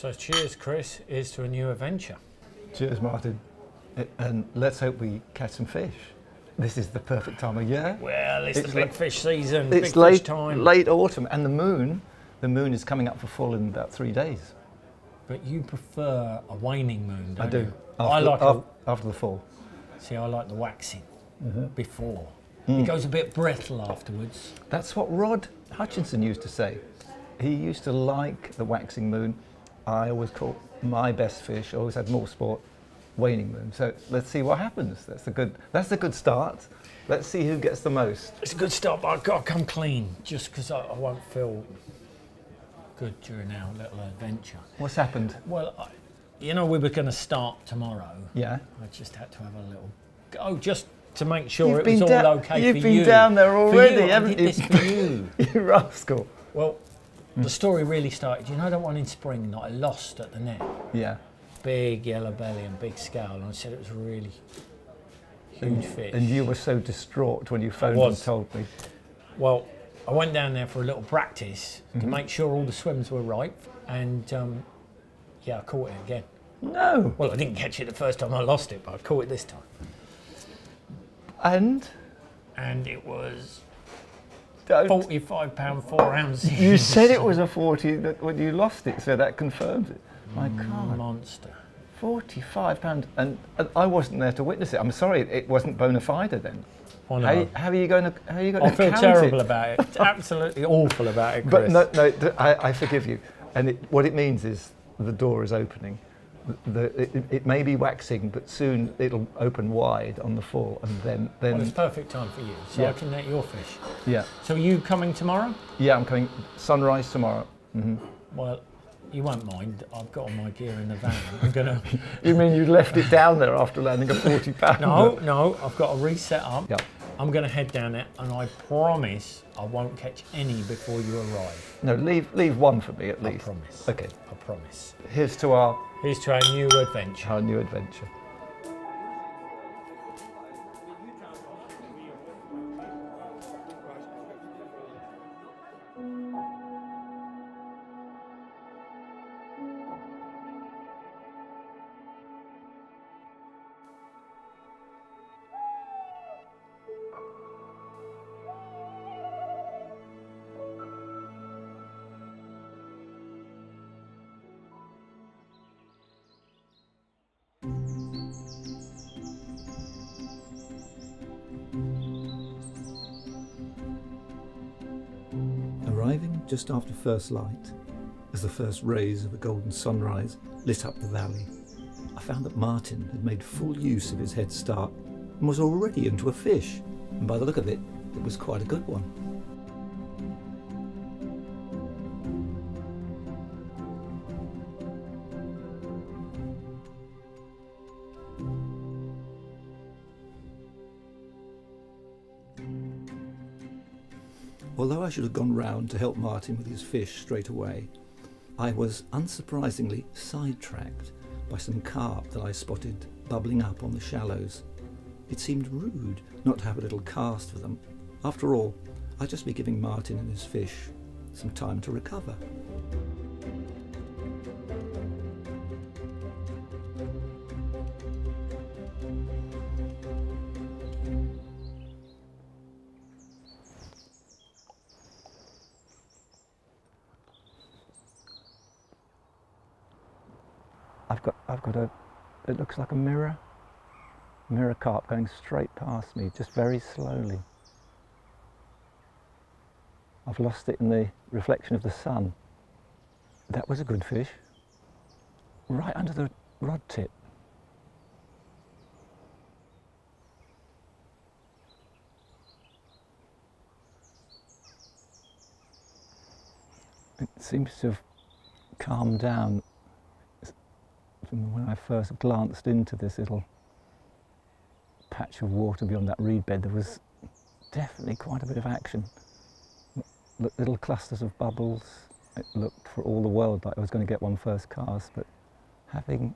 So cheers, Chris. Here's to a new adventure. Cheers, Martin. And let's hope we catch some fish. This is the perfect time of year. Well, it's the big fish season, it's big fish time. Late autumn, and the moon is coming up for full in about 3 days. But you prefer a waning moon, don't you? I do. After the fall. See, I like the waxing before. It goes a bit brittle afterwards. That's what Rod Hutchinson used to say. He used to like the waxing moon. I always caught my best fish, always had more sport, waning moon. So let's see what happens. That's a good start. Let's see who gets the most. It's a good start, but I've got to come clean, just because I won't feel good during our little adventure. What's happened? Well, you know, we were going to start tomorrow. Yeah. I just had to have a little go, just to make sure it was all okay for you. You've been down there already, haven't you? I did this for you. You rascal. Well, the story really started, you know that one in spring that I lost at the net? Yeah. Big yellow belly and big scale, and I said it was a really huge fish. And you were so distraught when you phoned and told me. Well, I went down there for a little practice to make sure all the swims were right, and yeah, I caught it again. No. Well, I didn't catch it the first time I lost it, but I caught it this time. And it was £45 4 ounces. You said it was a 40 when you lost it, so that confirms it. My God. Monster. £45, and I wasn't there to witness it. I'm sorry, it wasn't bona fide then. How are you going to I feel terrible about it. It's absolutely awful about it, Chris. But no, I forgive you. And what it means is the door is opening. It may be waxing, but soon it'll open wide on the fall, and then. Well, it's perfect time for you, so I can net your fish. Yeah. So are you coming tomorrow? Yeah, I'm coming sunrise tomorrow. Well, you won't mind. I've got all my gear in the van. I'm gonna. You mean you left it down there after landing a 40 pounder? No. I've got to reset up. Yeah. I'm going to head down there, and I promise I won't catch any before you arrive. No, leave one for me at least. I promise. Okay. I promise. Here's to our new adventure. Our new adventure. Arriving just after first light, as the first rays of a golden sunrise lit up the valley, I found that Martin had made full use of his head start and was already into a fish, and by the look of it, it was quite a good one. Although I should have gone round to help Martin with his fish straight away, I was unsurprisingly sidetracked by some carp that I spotted bubbling up on the shallows. It seemed rude not to have a little cast for them. After all, I'd just be giving Martin and his fish some time to recover. I've got it looks like a mirror carp going straight past me, just very slowly. I've lost it in the reflection of the sun. That was a good fish, right under the rod tip. It seems to have calmed down. When I first glanced into this little patch of water beyond that reed bed, there was definitely quite a bit of action. Little clusters of bubbles. It looked for all the world like I was going to get one first cast, but having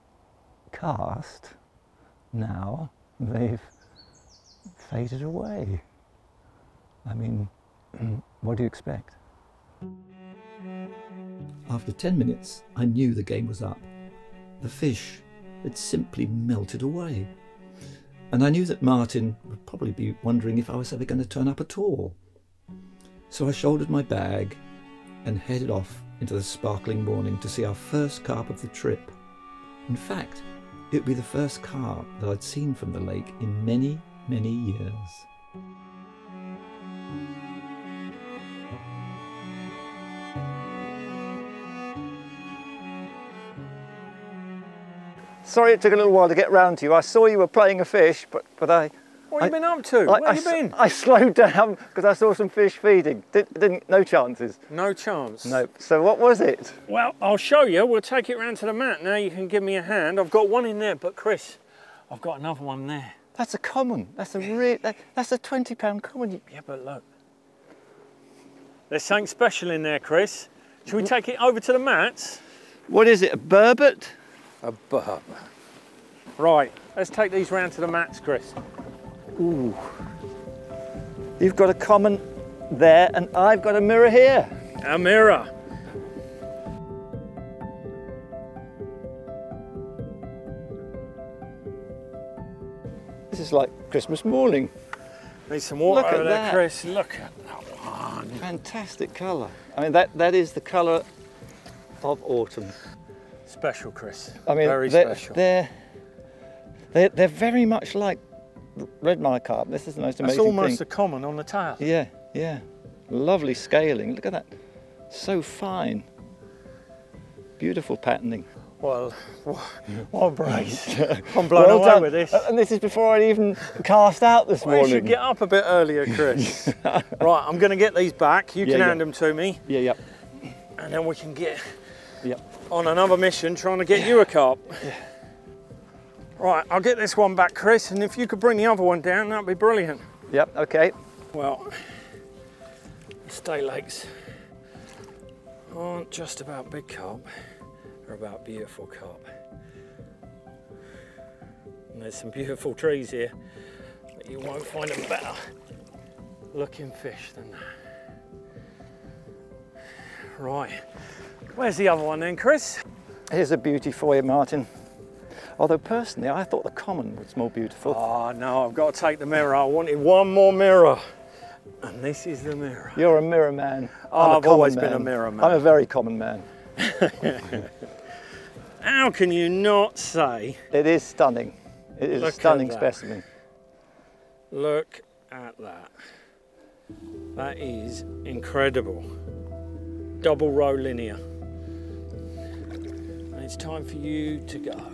cast, now they've faded away. I mean, what do you expect? After 10 minutes, I knew the game was up. The fish had simply melted away. And I knew that Martin would probably be wondering if I was ever going to turn up at all. So I shouldered my bag and headed off into the sparkling morning to see our first carp of the trip. In fact, it would be the first carp that I'd seen from the lake in many, many years. Sorry it took a little while to get round to you. I saw you were playing a fish, but I... What have you been up to? Where have you been? I slowed down because I saw some fish feeding. No chances. No chance? No. So what was it? Well, I'll show you. We'll take it round to the mat. Now you can give me a hand. I've got one in there, but Chris, I've got another one there. That's a common. That's a £20 common. Yeah, but look. There's something special in there, Chris. Shall we take it over to the mats? What is it, a burbot? A burbot. Right, let's take these round to the mats, Chris. Ooh. You've got a common there and I've got a mirror here. A mirror. This is like Christmas morning. Need some water Look over at there, that. Chris. Look at that one. Fantastic colour. I mean, that is the colour of autumn. Special, Chris. I mean, very special. They're very much like red carp. This is the most amazing thing. It's almost thing. a common on the tail. Yeah, yeah. Lovely scaling. Look at that. So fine. Beautiful patterning. Well, what a brace. I'm blown away done. with this. And this is before I even cast out this morning. You should get up a bit earlier, Chris. Right, I'm going to get these back. You can hand them to me. Yeah, yeah. And then we can get Yep. on another mission trying to get you a carp. Yeah. Right, I'll get this one back, Chris, and if you could bring the other one down, that'd be brilliant. Yep, okay. Well, the state lakes aren't just about big carp, they're about beautiful carp. And there's some beautiful trees here, but you won't find a better looking fish than that. Right, where's the other one then, Chris? Here's a beauty for you, Martin. Although personally, I thought the common was more beautiful. Oh no, I've got to take the mirror. I wanted one more mirror. And this is the mirror. You're a mirror man. Oh, I've always been a mirror man. I'm a very common man. How can you not say? It is stunning. It is a stunning specimen. Look at that. That is incredible. Double row linear. And it's time for you to go.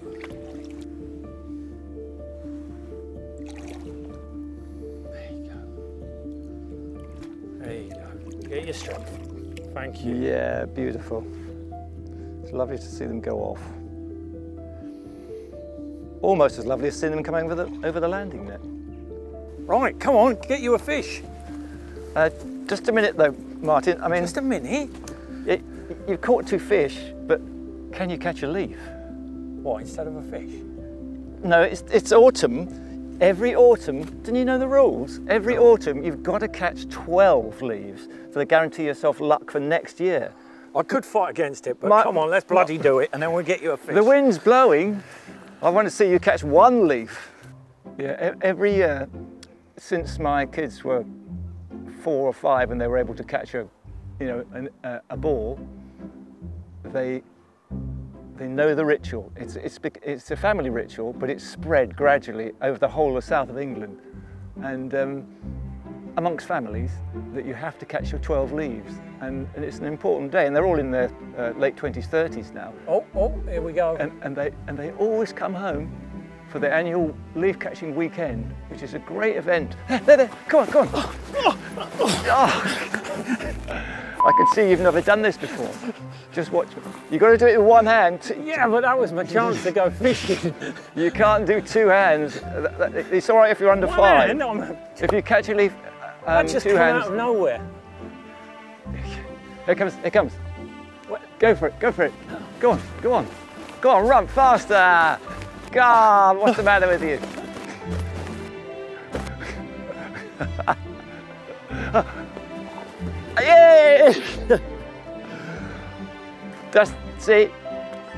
There you go. Get your strength. Thank you. Yeah, beautiful. It's lovely to see them go off. Almost as lovely as seeing them coming over the landing net. Right, come on, get you a fish. Just a minute though, Martin. I mean, just a minute. You've caught 2 fish, but can you catch a leaf? What, instead of a fish? No, it's autumn. Every autumn, didn't you know the rules? Every autumn you've got to catch 12 leaves to guarantee yourself luck for next year. I could fight against it, but come on, let's bloody do it, and then we'll get you a fish. The wind's blowing. I want to see you catch 1 leaf. Yeah, every year since my kids were 4 or 5 and they were able to catch a ball, they know the ritual. It's a family ritual, but it's spread gradually over the whole of south of England, and amongst families that you have to catch your 12 leaves, and it's an important day. And they're all in their late 20s, 30s now. Oh, here we go. And they always come home for the annual leaf catching weekend, which is a great event. There, come on. I can see you've never done this before. Just watch me. You've got to do it with 1 hand. Yeah, but that was my chance to go fishing. You can't do 2 hands. It's all right if you're under 5. If you catch a leaf, that just 2 hands. Out of nowhere. Here it comes. Go for it. Go on, run faster. God, what's the matter with you? Yay! That's it.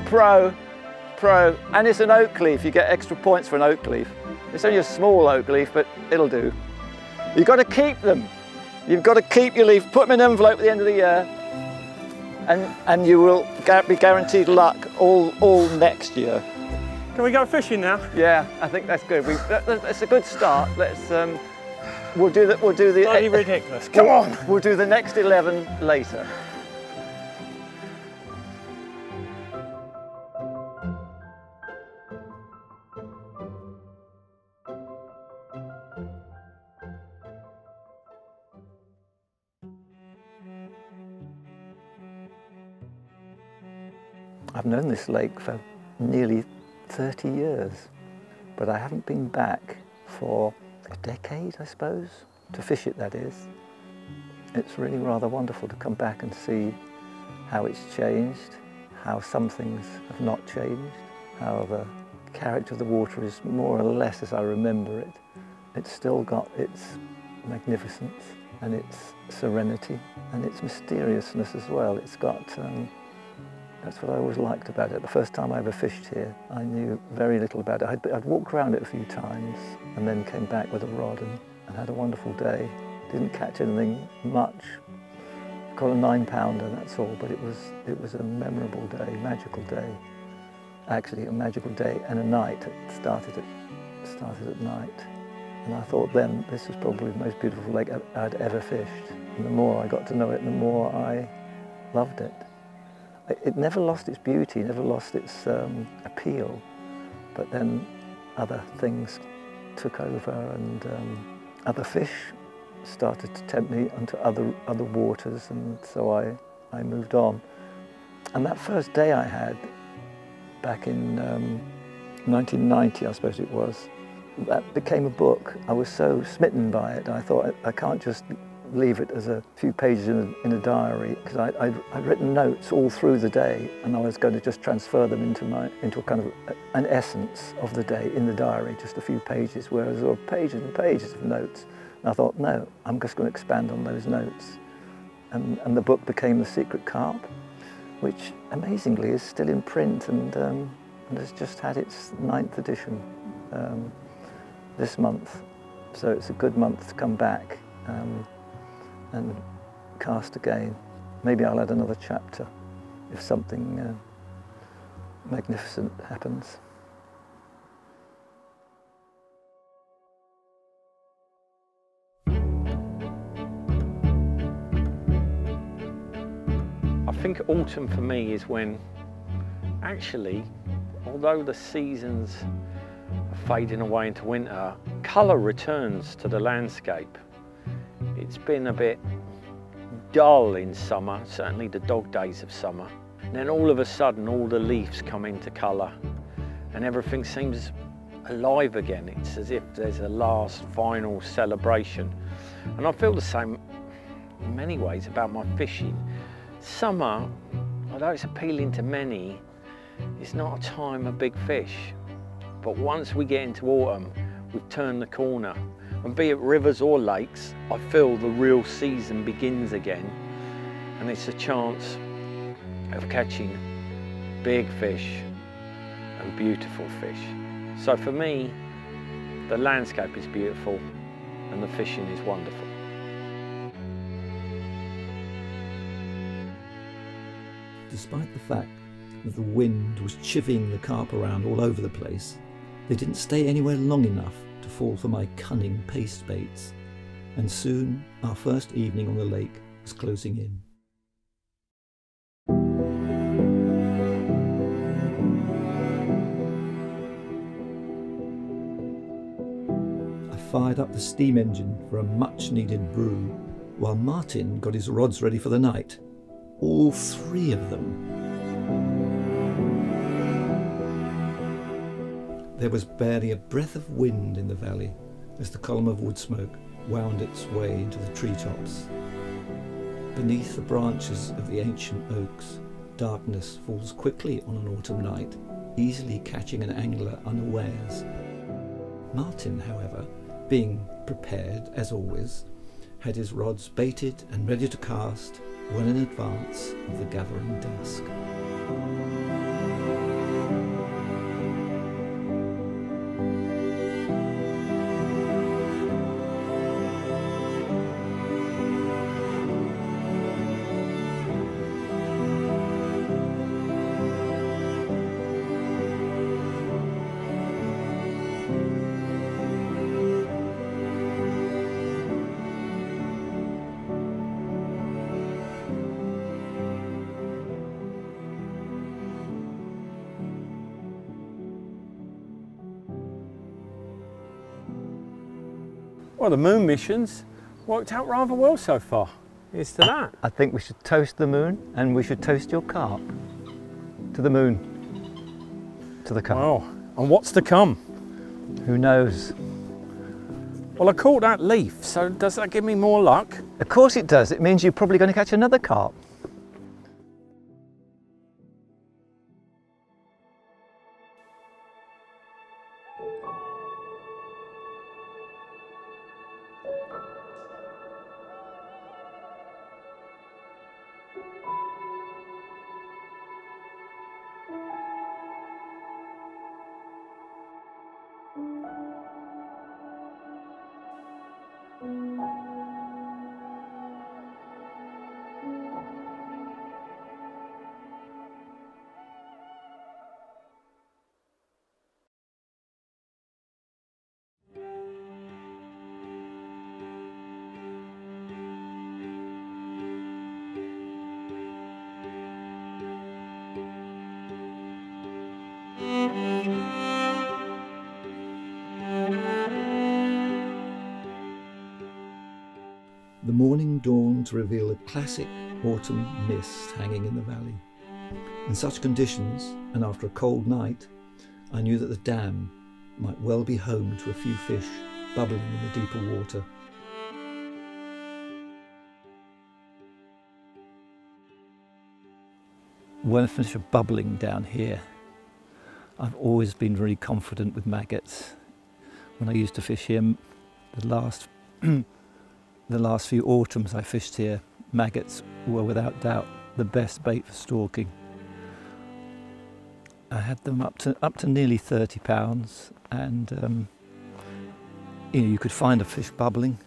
Pro. And it's an oak leaf. You get extra points for an oak leaf. It's only a small oak leaf, but it'll do. You've got to keep them. You've got to keep your leaf, put them in an envelope at the end of the year, and you will be guaranteed luck all next year. Can we go fishing now? Yeah, I think that's good. That's a good start. Let's. We'll do the. Bloody ridiculous. Come on. We'll do the next 11 later. I've known this lake for nearly 30 years, but I haven't been back for a decade, I suppose, to fish it, that is. It's really rather wonderful to come back and see how it's changed, how some things have not changed, how the character of the water is more or less as I remember it. It's still got its magnificence and its serenity and its mysteriousness as well. It's got that's what I always liked about it. The first time I ever fished here, I knew very little about it. I'd walked around it a few times and then came back with a rod and had a wonderful day. Didn't catch anything much. Caught a 9-pounder, that's all, but it was a memorable day, magical day. Actually, a magical day and a night. It started at night. And I thought then, this was probably the most beautiful lake I'd ever fished. And the more I got to know it, the more I loved it. It never lost its beauty, never lost its appeal, but then other things took over and other fish started to tempt me onto other waters, and so I moved on. And that first day I had, back in 1990, I suppose it was, that became a book. I was so smitten by it, I thought I can't just leave it as a few pages in a diary, because I'd written notes all through the day, and I was going to just transfer them into a kind of an essence of the day in the diary, just a few pages, whereas there were pages and pages of notes. And I thought, no, I'm just going to expand on those notes. And the book became The Secret Carp, which amazingly is still in print and has just had its 9th edition this month. So it's a good month to come back and cast again. Maybe I'll add another chapter if something magnificent happens. I think autumn for me is when, actually, although the seasons are fading away into winter, colour returns to the landscape. It's been a bit dull in summer, certainly the dog days of summer. And then all of a sudden, all the leaves come into colour and everything seems alive again. It's as if there's a last final celebration. And I feel the same in many ways about my fishing. Summer, although it's appealing to many, is not a time of big fish. But once we get into autumn, we've turned the corner. And be it rivers or lakes, I feel the real season begins again. And it's a chance of catching big fish and beautiful fish. So for me, the landscape is beautiful and the fishing is wonderful. Despite the fact that the wind was chivying the carp around all over the place, they didn't stay anywhere long enough to fall for my cunning paste baits, and soon our first evening on the lake was closing in. I fired up the steam engine for a much-needed brew, while Martin got his rods ready for the night. All 3 of them. There was barely a breath of wind in the valley as the column of wood smoke wound its way into the treetops. Beneath the branches of the ancient oaks, darkness falls quickly on an autumn night, easily catching an angler unawares. Martin, however, being prepared as always, had his rods baited and ready to cast well in advance of the gathering dusk. Well, the moon mission's worked out rather well so far. Here's to that. I think we should toast the moon, and we should toast your carp. To the moon. To the carp. Well, and what's to come? Who knows? Well, I caught that leaf, so does that give me more luck? Of course it does. It means you're probably going to catch another carp. The morning dawned to reveal a classic autumn mist hanging in the valley. In such conditions, and after a cold night, I knew that the dam might well be home to a few fish bubbling in the deeper water. When fish are bubbling down here, I've always been very confident with maggots. When I used to fish here, the last few autumns I fished here, maggots were without doubt the best bait for stalking. I had them up to nearly 30 pounds, and you could find a fish bubbling,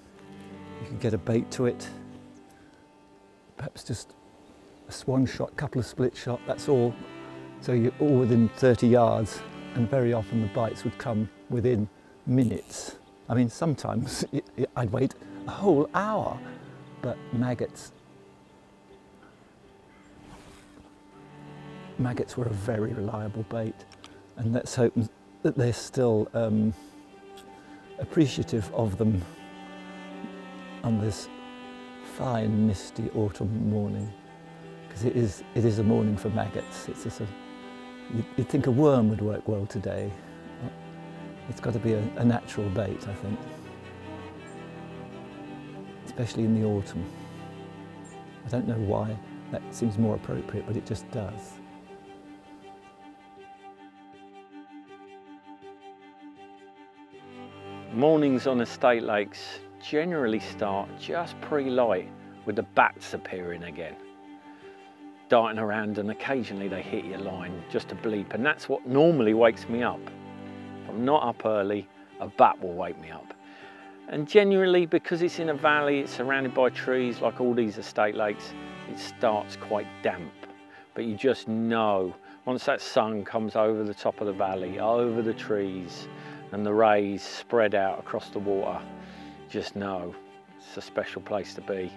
you could get a bait to it, perhaps just a swan shot, couple of split shot, that's all. So you're all within 30 yards, and very often the bites would come within minutes. I mean, sometimes I'd wait a whole hour, but maggots were a very reliable bait, and let's hope that they're still appreciative of them on this fine, misty autumn morning, because it is a morning for maggots. It's just you'd think a worm would work well today. It's got to be a natural bait, I think, especially in the autumn. I don't know why that seems more appropriate, but it just does. Mornings on estate lakes generally start just pre-light with the bats appearing again, darting around, and occasionally they hit your line just a bleep, and that's what normally wakes me up. If I'm not up early, a bat will wake me up. And generally, because it's in a valley, it's surrounded by trees like all these estate lakes, it starts quite damp, but you just know once that sun comes over the top of the valley, over the trees, and the rays spread out across the water, just know it's a special place to be.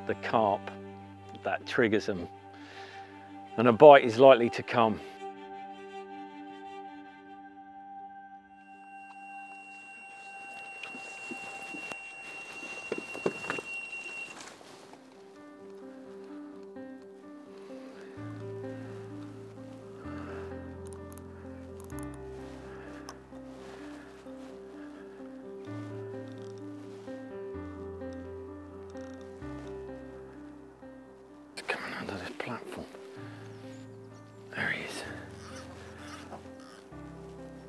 The carp, that triggers them, and a bite is likely to come. Platform. There he is.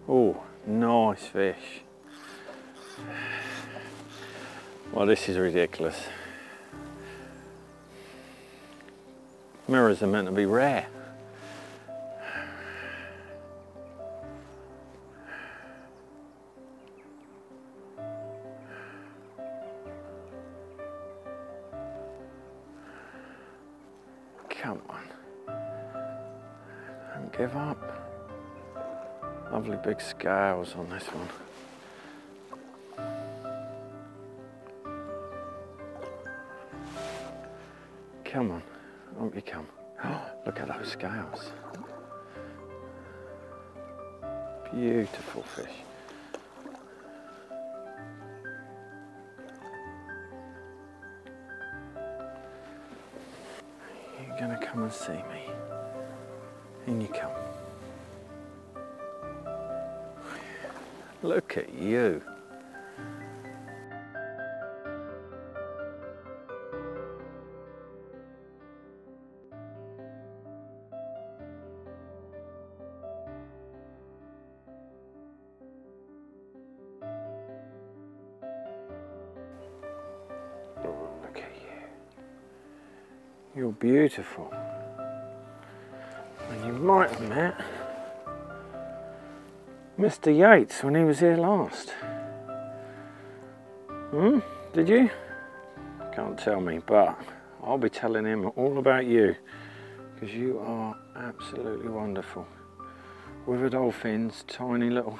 Oh, nice fish. Well, this is ridiculous. Mirrors are meant to be rare. Come on. Don't give up. Lovely big scales on this one. Come on, up you come. Oh, look at those scales. Beautiful fish. You're gonna come and see me. In you come. Look at you. Oh, look at you. You're beautiful. And you might have met Mr. Yates when he was here last. Did you? Can't tell me, but I'll be telling him all about you, because you are absolutely wonderful. With old fins, tiny little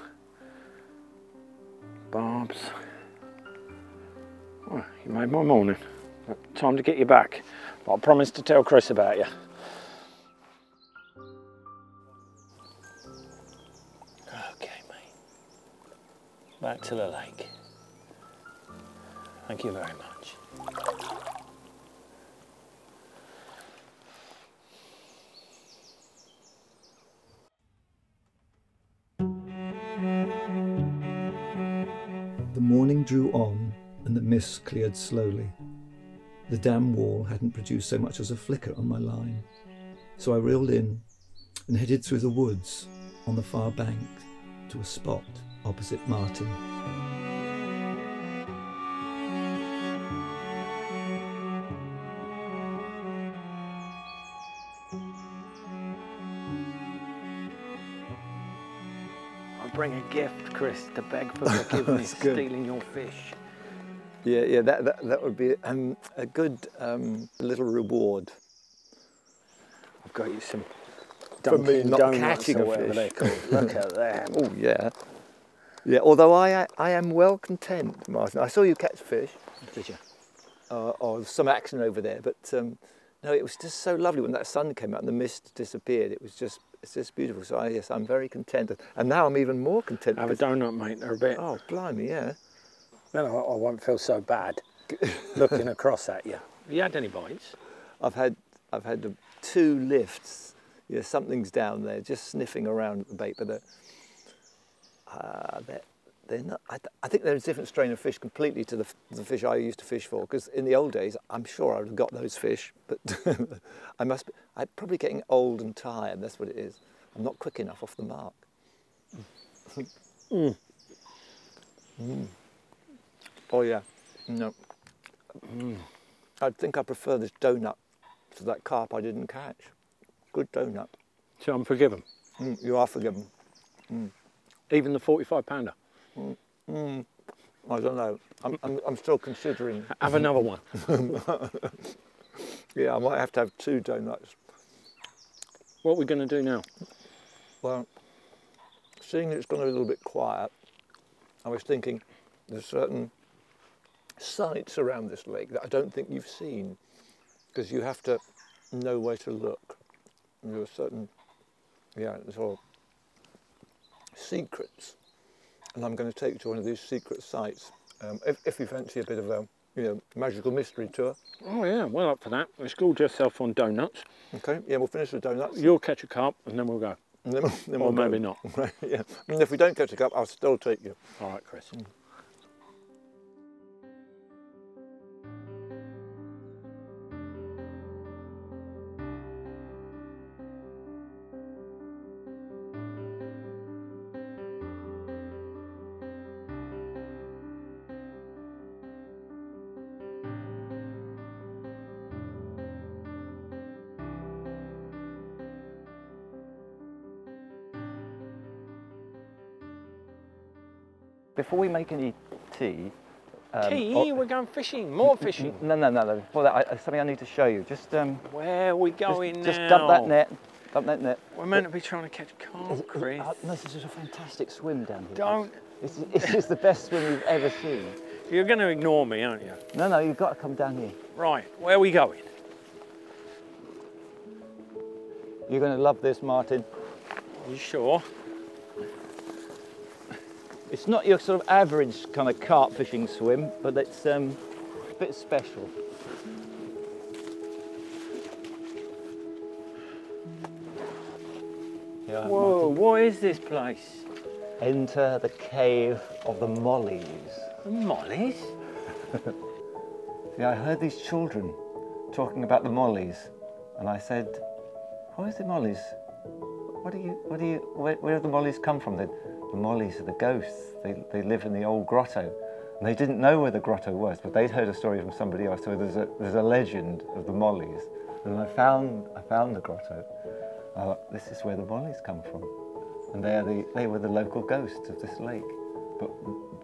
barbs. Well, you made my morning. Time to get you back, but I promised to tell Chris about you. Okay, mate. Back to the lake. Thank you very much. The morning drew on and the mist cleared slowly. The dam wall hadn't produced so much as a flicker on my line, so I reeled in and headed through the woods on the far bank to a spot opposite Martin. I'll bring a gift, Chris, to beg for forgiveness for stealing your fish. Yeah, that would be a good little reward. I've got you some For me Dunkin' not Donuts catching or a whatever fish. they're called. Look at them. Oh yeah, yeah. Although I am well content, Martin. I saw you catch fish. Did you? Or some action over there, but no, it was just so lovely when that sun came out and the mist disappeared. It's just beautiful. So yes, I'm very content, and now I'm even more content. Have a donut, mate. They're a bit. Oh, blimey, yeah. Then I won't feel so bad looking across at you. Have you had any bites? I've had the 2 lifts. Yeah, something's down there, just sniffing around at the bait, but they're not. I think they're a different strain of fish completely to the fish I used to fish for. Because in the old days, I'm sure I would have got those fish, but I'm probably getting old and tired. That's what it is. I'm not quick enough off the mark. Oh yeah, no. I think I prefer this donut to that carp I didn't catch. Good donut. So I'm forgiven. You are forgiven. Even the 45-pounder. I don't know. I'm still considering. Have another one. Yeah, I might have to have 2 donuts. What are we going to do now? Well, seeing it's gone a little bit quiet, I was thinking there's certain sites around this lake that I don't think you've seen, because you have to know where to look. There are certain, there's all secrets, and I'm going to take you to one of these secret sites. If you fancy a bit of a magical mystery tour. Oh yeah, well up for that. Let's gorge yourself on donuts. Okay, yeah, we'll finish the donuts. You'll catch a carp and then we'll go. And then Or we'll maybe go. not. Yeah, I mean, if we don't catch a carp, I'll still take you. All right, Chris. Before we make any tea, Key, we're going fishing, more fishing. No. Before that, something I need to show you. Just where are we going now? Just dump that net. Dump that net. We're meant to be trying to catch carp, Chris. No, this is a fantastic swim down here. Don't. This is the best swim you've ever seen. You're going to ignore me, aren't you? No, you've got to come down here. Right, where are we going? You're going to love this, Martin. Are you sure? It's not your sort of average kind of carp fishing swim, but it's a bit special. Yeah, whoa, Martin. what is this place? Enter the cave of the mollies. The mollies? Yeah, I heard these children talking about the mollies, and I said, "What is the mollies? Where do the mollies come from?" The mollies are the ghosts. They live in the old grotto. And they didn't know where the grotto was, but they'd heard a story from somebody else. So there's a legend of the mollies. And I found the grotto. I thought, this is where the mollies come from. And they were the local ghosts of this lake. But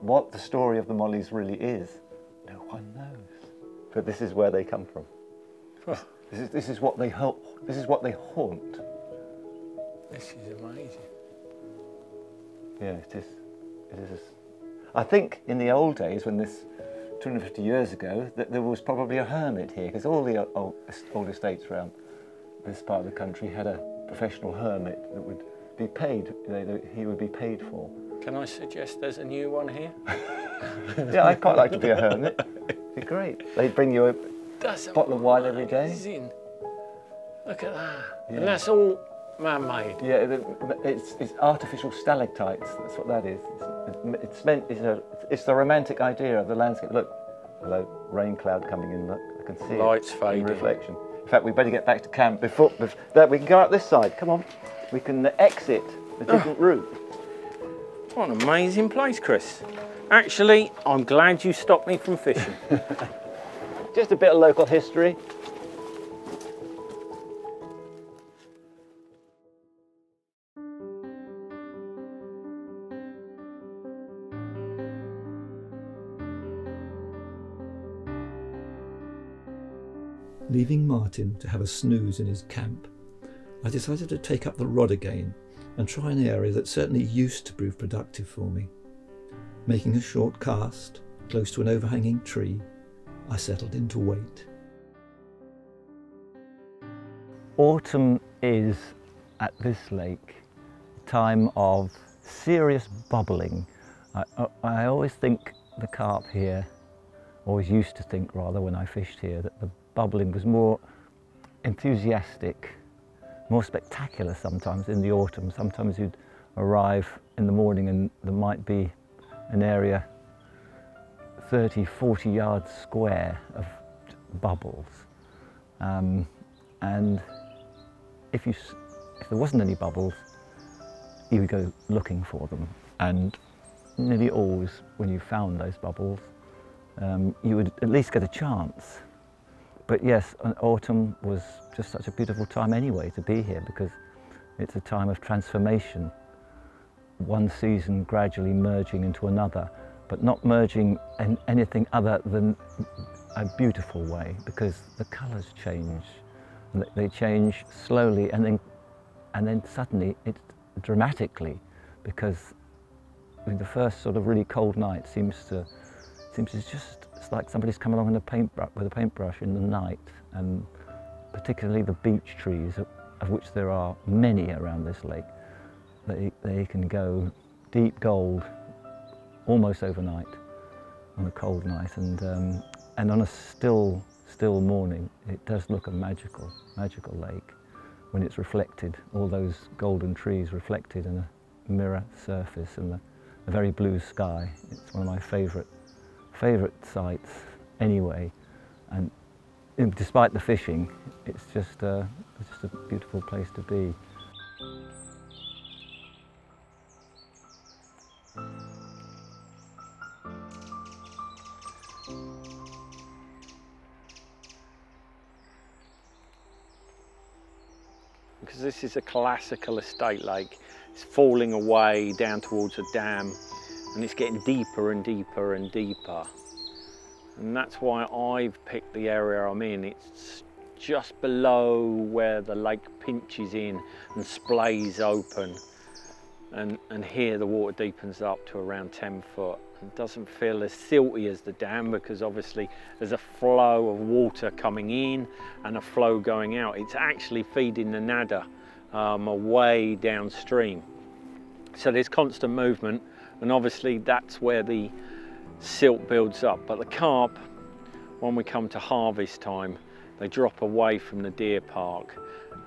what the story of the mollies really is, no one knows. But this is where they come from. This is what they haunt. This is amazing. Yeah, it is. I think in the old days, when this 250 years ago, that there was probably a hermit here, because all the old estates around this part of the country had a professional hermit that would be paid. He would be paid for. Can I suggest there's a new one here? Yeah, I'd quite like to be a hermit. It'd be great. They'd bring you a bottle of wine every day. Look at that. Yeah. And that's all man-made. Yeah, it's artificial stalactites. That's what that is. It's the romantic idea of the landscape. Look, hello, rain cloud coming in. Look, I can see Lights it fading. in reflection. In fact, we better get back to camp before that. We can go out this side. Come on, we can exit a different route. What an amazing place, Chris. Actually, I'm glad you stopped me from fishing. Just a bit of local history. Leaving Martin to have a snooze in his camp, I decided to take up the rod again and try an area that certainly used to prove productive for me. Making a short cast close to an overhanging tree, I settled in to wait. Autumn is, at this lake, a time of serious bubbling. I always think the carp here, always used to think rather when I fished here, that the bubbling was more enthusiastic, more spectacular sometimes in the autumn. Sometimes you'd arrive in the morning and there might be an area 30, 40 yards square of bubbles. And if there wasn't any bubbles, you would go looking for them. And nearly always when you found those bubbles, you would at least get a chance. But yes, autumn was just such a beautiful time anyway to be here, because it's a time of transformation. One season gradually merging into another, but not merging in anything other than a beautiful way, because the colours change. They change slowly and then suddenly it's dramatically, because the first sort of really cold night seems it's like somebody's come along with a paintbrush in the night, and particularly the beech trees, of which there are many around this lake, they can go deep gold almost overnight on a cold night, and on a still morning it does look a magical lake when it's reflected, all those golden trees reflected in a mirror surface and the very blue sky. It's one of my favourite sights anyway, and despite the fishing, it's just a beautiful place to be. Because this is a classical estate lake. It's falling away down towards a dam, and it's getting deeper and deeper and deeper. and that's why I've picked the area I'm in. It's just below where the lake pinches in and splays open, and here the water deepens up to around 10 foot. It doesn't feel as silty as the dam because obviously there's a flow of water coming in and a flow going out. It's actually feeding the Nada away downstream. So there's constant movement, and obviously that's where the silt builds up. But the carp, when we come to harvest time, they drop away from the deer park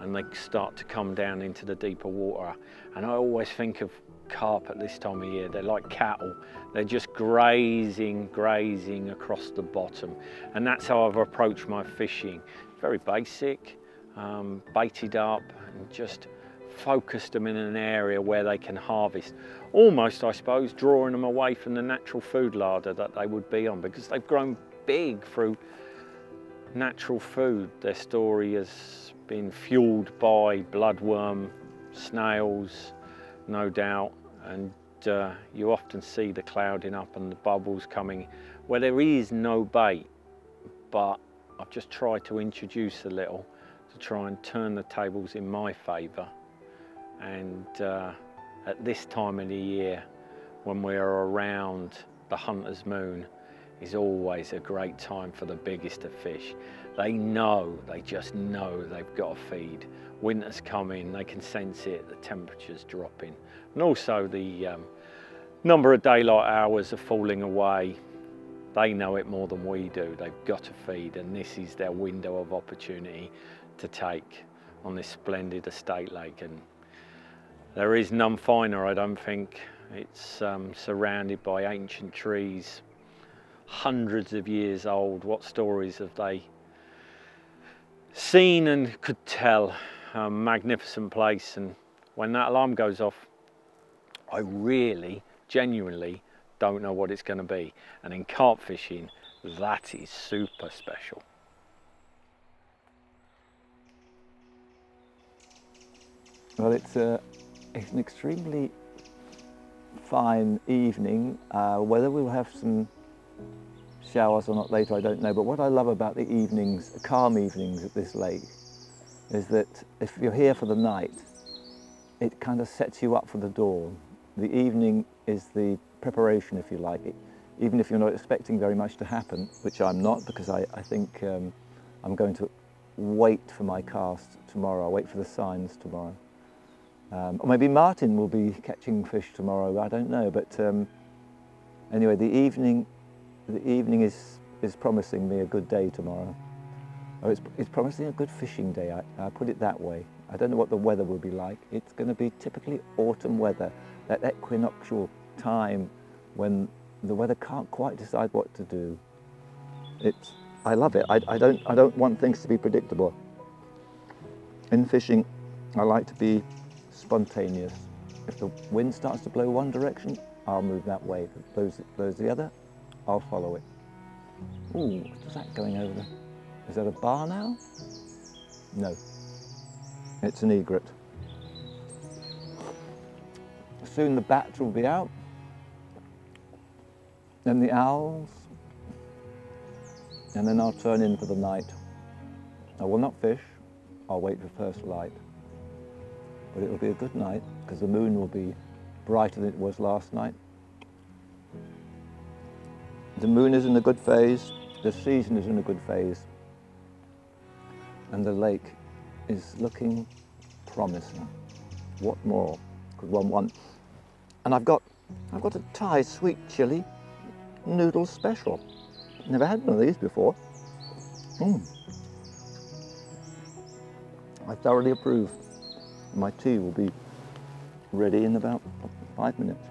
and they start to come down into the deeper water. And I always think of carp at this time of year, they're like cattle. They're just grazing across the bottom. And that's how I've approached my fishing. Very basic, baited up and just focused them in an area where they can harvest. Almost, I suppose, drawing them away from the natural food larder that they would be on, because they've grown big through natural food. Their story has been fueled by bloodworm, snails, no doubt, and you often see the clouding up and the bubbles coming where there is no bait, but I've just tried to introduce a little to try and turn the tables in my favour. And at this time of the year, when we're around the hunter's moon, is always a great time for the biggest of fish. They just know they've got to feed. Winter's coming, they can sense it, the temperature's dropping. And also the number of daylight hours are falling away. They know it more than we do. They've got to feed, and this is their window of opportunity to take on this splendid estate lake. And there is none finer, I don't think. It's surrounded by ancient trees, hundreds of years old. What stories have they seen and could tell? A magnificent place, and when that alarm goes off, I really, genuinely don't know what it's going to be. And in carp fishing, that is super special. Well, it's an extremely fine evening. Whether we'll have some showers or not later, I don't know. But what I love about the evenings, calm evenings at this lake, is that if you're here for the night, it kind of sets you up for the dawn. The evening is the preparation, if you like. Even if you're not expecting very much to happen, which I'm not, because I think I'm going to wait for my cast tomorrow. I'll wait for the signs tomorrow. Or maybe Martin will be catching fish tomorrow, I don't know. But anyway, the evening is promising me a good day tomorrow. Oh, it's promising a good fishing day, I put it that way. I don't know what the weather will be like. It's going to be typically autumn weather, that equinoctial time when the weather can't quite decide what to do. I love it. I don't want things to be predictable. In fishing, I like to be spontaneous. If the wind starts to blow one direction, I'll move that way. If it blows the other, I'll follow it. Ooh, what's that going over there? Is that a bar now? No, it's an egret. Soon the bats will be out, then the owls, and then I'll turn in for the night. I will not fish, I'll wait for first light. But it will be a good night, because the moon will be brighter than it was last night. The moon is in a good phase, the season is in a good phase, and the lake is looking promising. What more could one want? And I've got a Thai sweet chili noodle special. Never had one of these before. I thoroughly approve. My tea will be ready in about 5 minutes.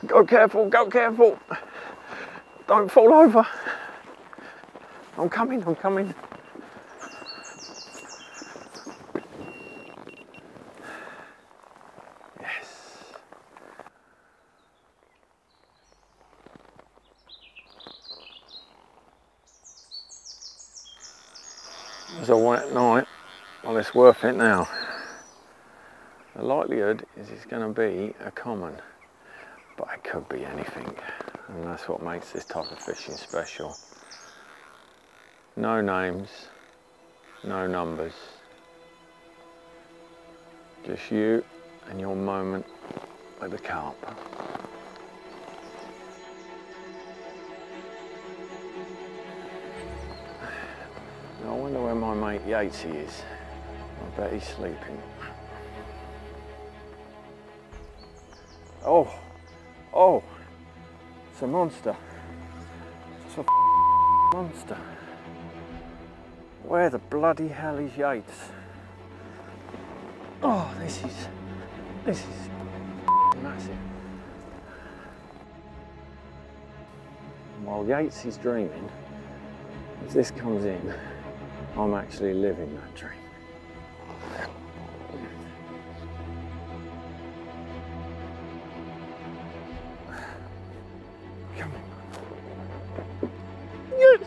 Go careful, go careful. Don't fall over. I'm coming, I'm coming. Yes. It was a wet night. Well, it's worth it now. The likelihood is it's going to be a common, but it could be anything, and that's what makes this type of fishing special. No names, no numbers, just you and your moment with the carp. Now I wonder where my mate Yates is. I bet he's sleeping. Oh, oh, it's a monster. It's a monster. Where the bloody hell is Yates? Oh, this is massive. While Yates is dreaming, if this comes in, I'm actually living that dream. Come on. Yes!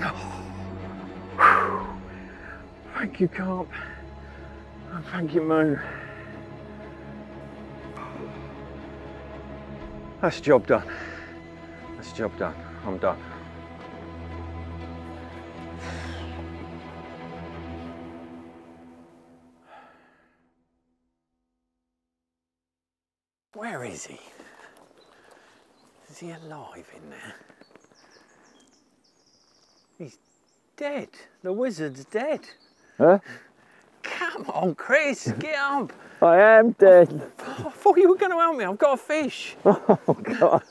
Oh. Thank you, Carp. And thank you, Moon. That's the job done. That's the job done. I'm done. Where is he? Is he alive in there? He's dead. The wizard's dead. Huh? Come on, Chris, get up. I am dead. I thought you were going to help me. I've got a fish. Oh, God.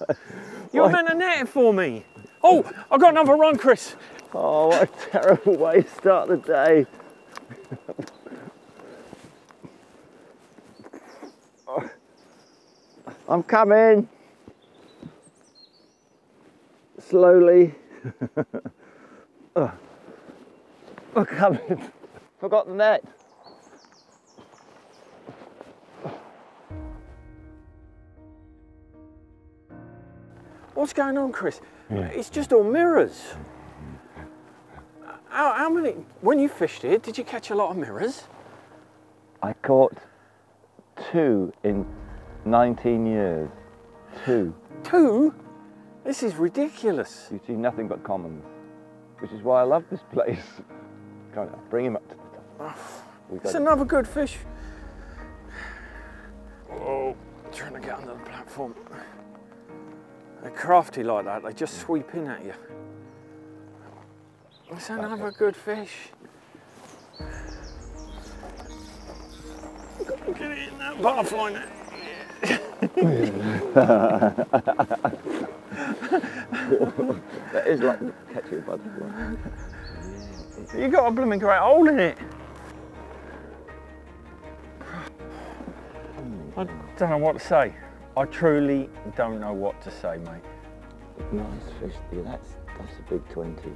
You were meant to net it for me. Oh, I've got another run, Chris. Oh, what a terrible way to start the day. I'm coming. Slowly. I'm coming. Forgot the net. What's going on, Chris? It's just all mirrors. How many, when you fished it, did you catch a lot of mirrors? I caught 2 in 19 years. 2. 2? This is ridiculous. You see nothing but commons, which is why I love this place. Come on, bring him up to the top. It's another good fish. Oh, trying to get under the platform. They're crafty like that, they just sweep in at you. It's another good fish. Get it in that butterfly net. That is like catching a butterfly. You got a blooming great hole in it. I don't know what to say. I truly don't know what to say, mate. Nice fish. Yeah, that's a big 20.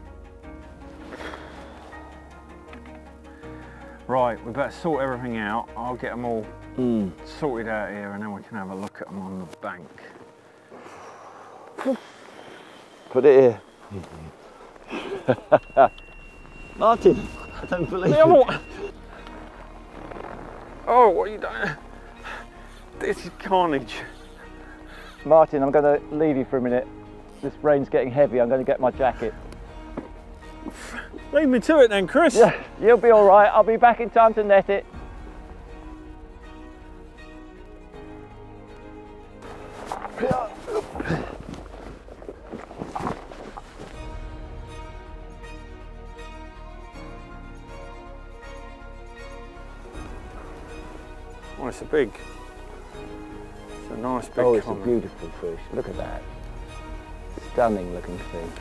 Right, we better sort everything out. I'll get them all sorted out here and then we can have a look at them on the bank. Put it here. Martin, I don't believe it. Oh, what are you doing? This is carnage. Martin, I'm going to leave you for a minute. This rain's getting heavy. I'm going to get my jacket. Leave me to it then, Chris. Yeah, you'll be all right. I'll be back in time to net it. Oh, it's a nice big Oh, it's common. a beautiful fish. Look at that. Stunning looking thing.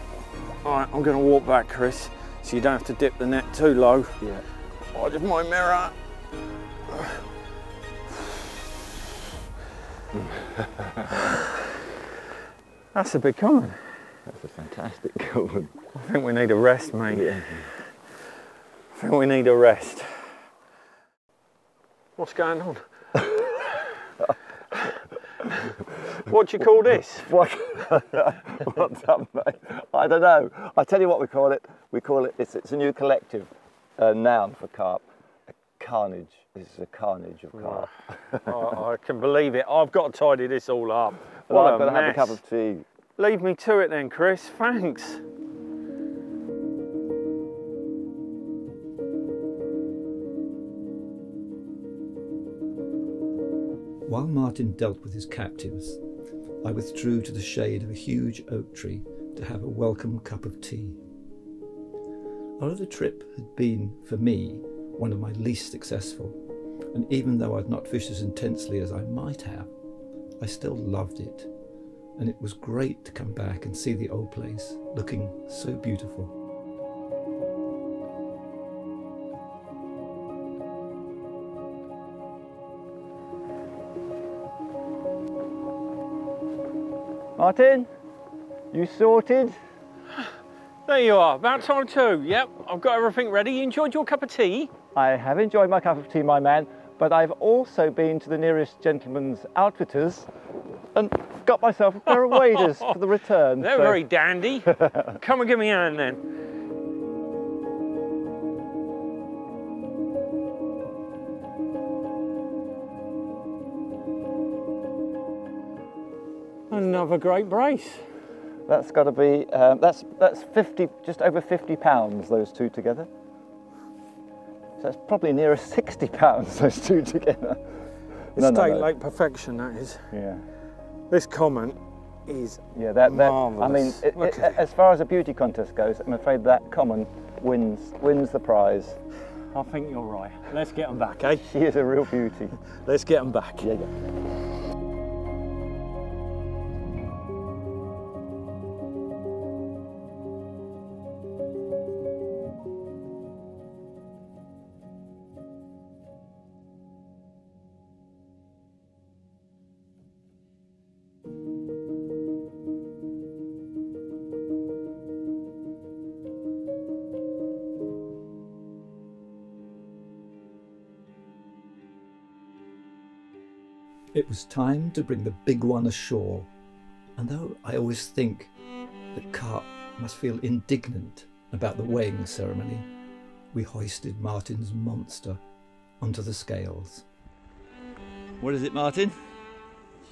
All right, I'm going to walk back, Chris, so you don't have to dip the net too low. Yeah. Oh, just my mirror. That's a big common. That's a fantastic common. I think we need a rest, mate. Yeah. I think we need a rest. What's going on? What do you call this? What's up, mate? I don't know. I'll tell you what we call it. It's a new collective noun for carp. A carnage. This is a carnage of carp. I can believe it. I've got to tidy this all up. Well, What I've got a to have a mess. cup of tea. Leave me to it then, Chris. Thanks. While Martin dealt with his captives, I withdrew to the shade of a huge oak tree to have a welcome cup of tea. Although the trip had been, for me, one of my least successful, and even though I'd not fished as intensely as I might have, I still loved it, and it was great to come back and see the old place looking so beautiful. Martin, you sorted? There you are. About time too. Yep, I've got everything ready. You enjoyed your cup of tea? I have enjoyed my cup of tea, my man, but I've also been to the nearest gentleman's outfitters and got myself a pair of waders for the return. They're very dandy. Come and give me a hand then. Another great brace. That's got to be, that's 50, just over 50 pounds, those two together. So that's probably nearer 60 pounds, those two together. It's state like perfection, that is. Yeah. This comment is marvellous. I mean, Look at it. as far as a beauty contest goes, I'm afraid that common wins the prize. I think you're right. Let's get them back, eh? She is a real beauty. Let's get them back. Yeah. It was time to bring the big one ashore, and though I always think that carp must feel indignant about the weighing ceremony, we hoisted Martin's monster onto the scales. What is it, Martin?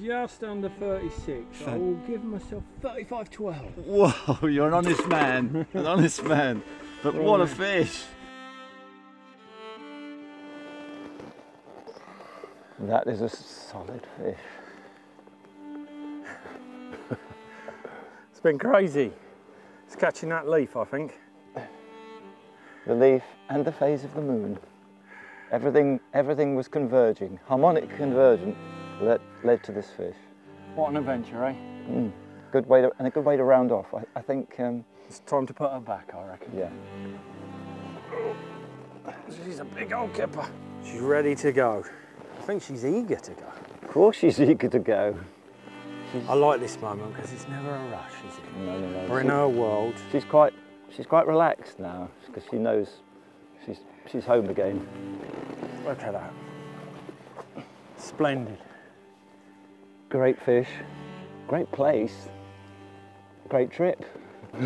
Just under 36. I will give myself 35.12. Whoa, you're an honest man, an honest man. But what a fish! That is a solid fish. It's been crazy. It's catching that leaf, I think. The leaf and the phase of the moon. Everything was converging. Harmonic convergence led to this fish. What an adventure, eh? Good way to, and a good way to round off. I think. It's time to put her back, I reckon. Yeah. She's a big old kipper. She's ready to go. I think she's eager to go. Of course she's eager to go. I like this moment because it's never a rush, is it? No. We're in her world. She's quite relaxed now because she knows she's home again. Look at that. Splendid. Great fish, great place, great trip.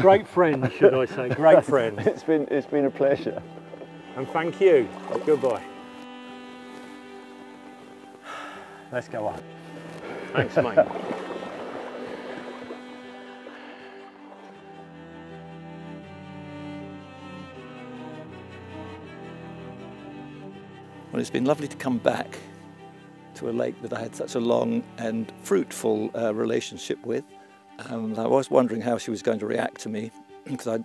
Great friend, should I say? Great friend. It's been a pleasure. And thank you. Goodbye. Let's go on. Thanks, mate. Well, it's been lovely to come back to a lake that I had such a long and fruitful relationship with. I was wondering how she was going to react to me because I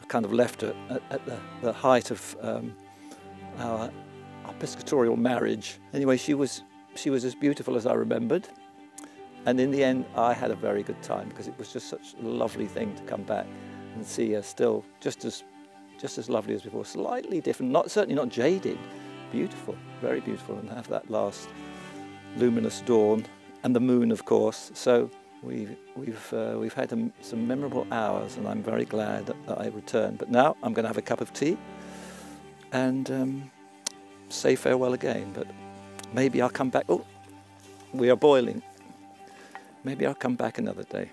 kind of left her at the height of our piscatorial marriage. Anyway, she was as beautiful as I remembered, and in the end I had a very good time because it was just such a lovely thing to come back and see her still just as lovely as before, slightly different, certainly not jaded, beautiful, very beautiful, and have that last luminous dawn and the moon, of course. So we've had some memorable hours, and I'm very glad that I returned. But now I'm going to have a cup of tea and say farewell again. But maybe I'll come back. Oh, we are boiling. Maybe I'll come back another day.